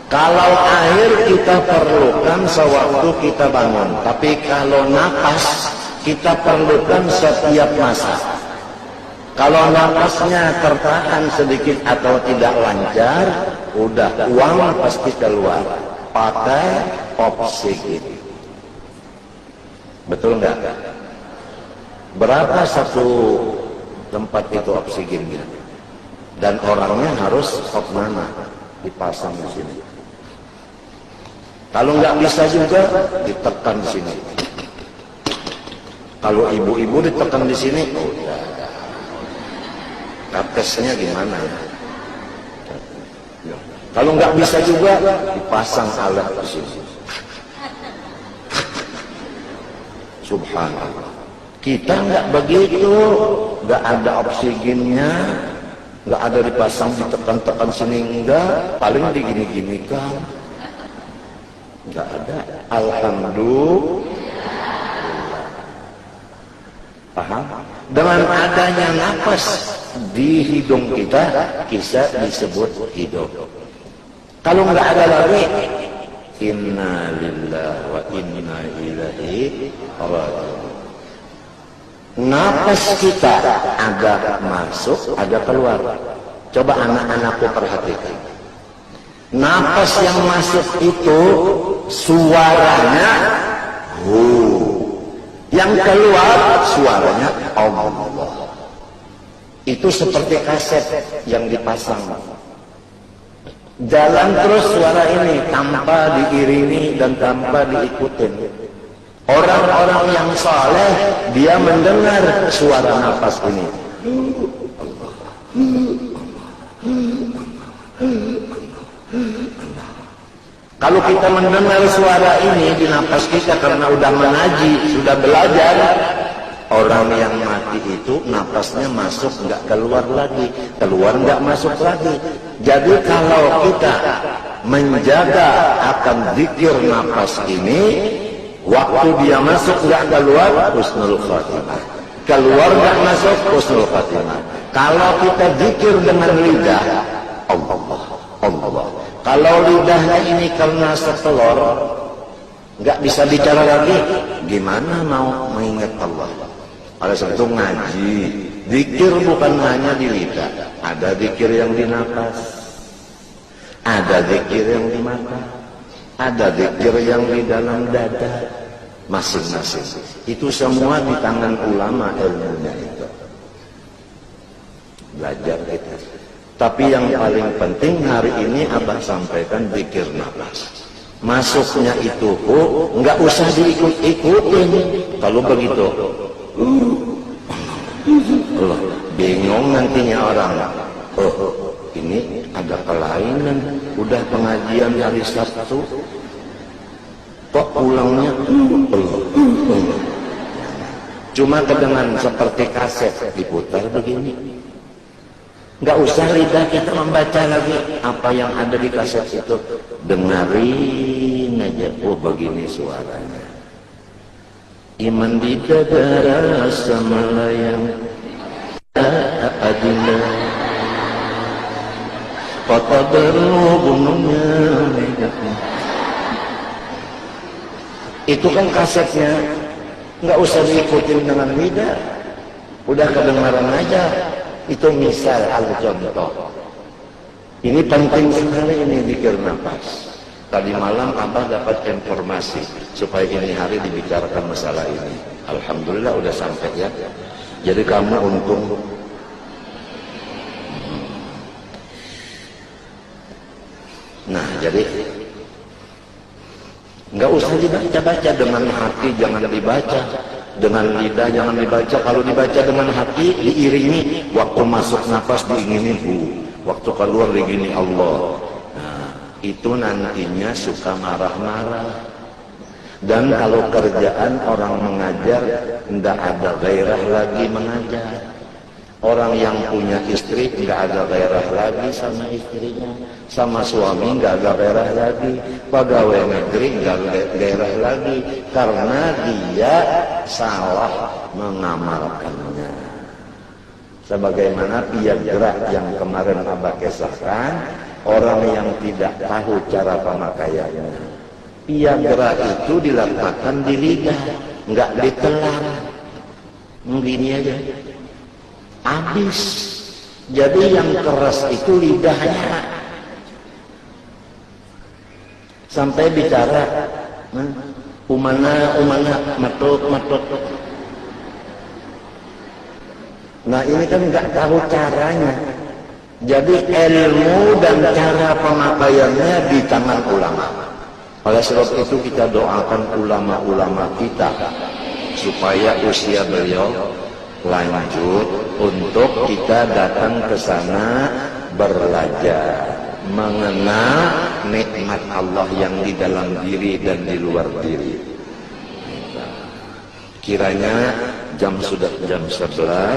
Kalau air kita perlukan sewaktu kita bangun, tapi kalau napas kita perlukan setiap masa. Kalau napasnya tertahan sedikit atau tidak lancar, udah uang pasti keluar. Pakai oksigen. Betul nggak? Berapa satu tempat itu oksigennya? Dan orangnya harus stop mana? Dipasang di sini. Kalau nggak bisa juga ditekan di sini. Kalau ibu-ibu ditekan di sini, udah. Katesnya gimana? Kalau nggak bisa juga dipasang alat di sini. Subhanallah. Kita nggak begitu, nggak ada oksigennya, nggak ada dipasang ditekan-tekan sini, enggak, paling digini-gini kan. Nggak ada. Alhamdulillah. Paham? Dengan adanya napas di hidung kita, bisa disebut hidup. Kalau nggak ada lagi, inna lillahi wa inna ilaihi raji'un. Napas kita ada masuk, ada keluar. Coba anak-anakku perhatikan. Napas yang masuk itu suaranya hu, yang keluar suaranya Allah. Itu seperti kaset yang dipasang. Jalan terus suara ini tanpa diiringi dan tanpa diikutin. Orang-orang yang saleh dia mendengar suara nafas ini. Kalau kita mendengar suara ini di nafas kita karena udah mengaji, sudah belajar, orang yang mati itu nafasnya masuk nggak keluar lagi, keluar nggak masuk lagi. Jadi kalau kita menjaga akan zikir nafas ini, waktu dia masuk nggak keluar, husnul khatimah. Keluar nggak masuk, husnul khatimah. Kalau kita zikir dengan lidah, Allah, Allah. Kalau lidahnya ini karena setelor, nggak bisa bicara lagi, gimana mau mengingat Allah? Oleh sebab itu ngaji, zikir bukan hanya di lidah, ada zikir yang di nafas, ada zikir yang di mata, ada zikir yang di dalam dada, masing-masing. Itu semua di tangan ulama ilmunya itu. Belajar kita. Tapi yang paling penting hari ini Abah sampaikan zikir nafas. Masuknya itu nggak usah diikut-ikutin. Kalau begitu, Allah bingung nantinya orang. Oh, ini ada kelainan. Udah pengajian hari Sabtu, kok pulangnya cuma kedengan seperti kaset diputar begini. Nggak usah lidah kita membaca lagi apa yang ada di kaset itu, dengerin aja. Oh begini suaranya. Iman di dada rasa melayang adina, kota berhubungnya. Itu kan kasetnya, nggak usah diikutin dengan lidah, udah kedengaran aja. Itu misal contoh. Ini penting sekali ini zikir nafas. Tadi malam Abah dapat informasi supaya ini hari dibicarakan masalah ini. Alhamdulillah udah sampai ya. Jadi kamu untung. Nah jadi nggak usah dibaca-baca dengan hati, jangan dibaca. Dengan lidah jangan dibaca. Kalau dibaca dengan hati diiringi, waktu masuk nafas diingini waktu keluar digini Allah. Nah, itu nantinya suka marah-marah. Dan kalau kerjaan orang mengajar, tidak ada gairah lagi mengajar. Orang yang punya istri nggak ada gairah lagi sama istrinya, sama suami nggak ada gairah lagi, pegawai negeri nggak ada gairah lagi karena dia salah mengamalkannya. Sebagaimana piagrak yang kemarin Abah kisahkan, orang yang tidak tahu cara pemakaiannya. Viagra itu diletakkan di lidah, nggak ditelan, begini aja, habis. Jadi yang keras itu lidahnya. Sampai bicara, umana matuk. Nah ini kan nggak tahu caranya. Jadi ilmu dan cara pemakaiannya di tangan ulama. Oleh sebab itu kita doakan ulama-ulama kita supaya usia beliau lanjut untuk kita datang ke sana belajar, mengenal nikmat Allah yang di dalam diri dan di luar diri. Kiranya sudah jam 11.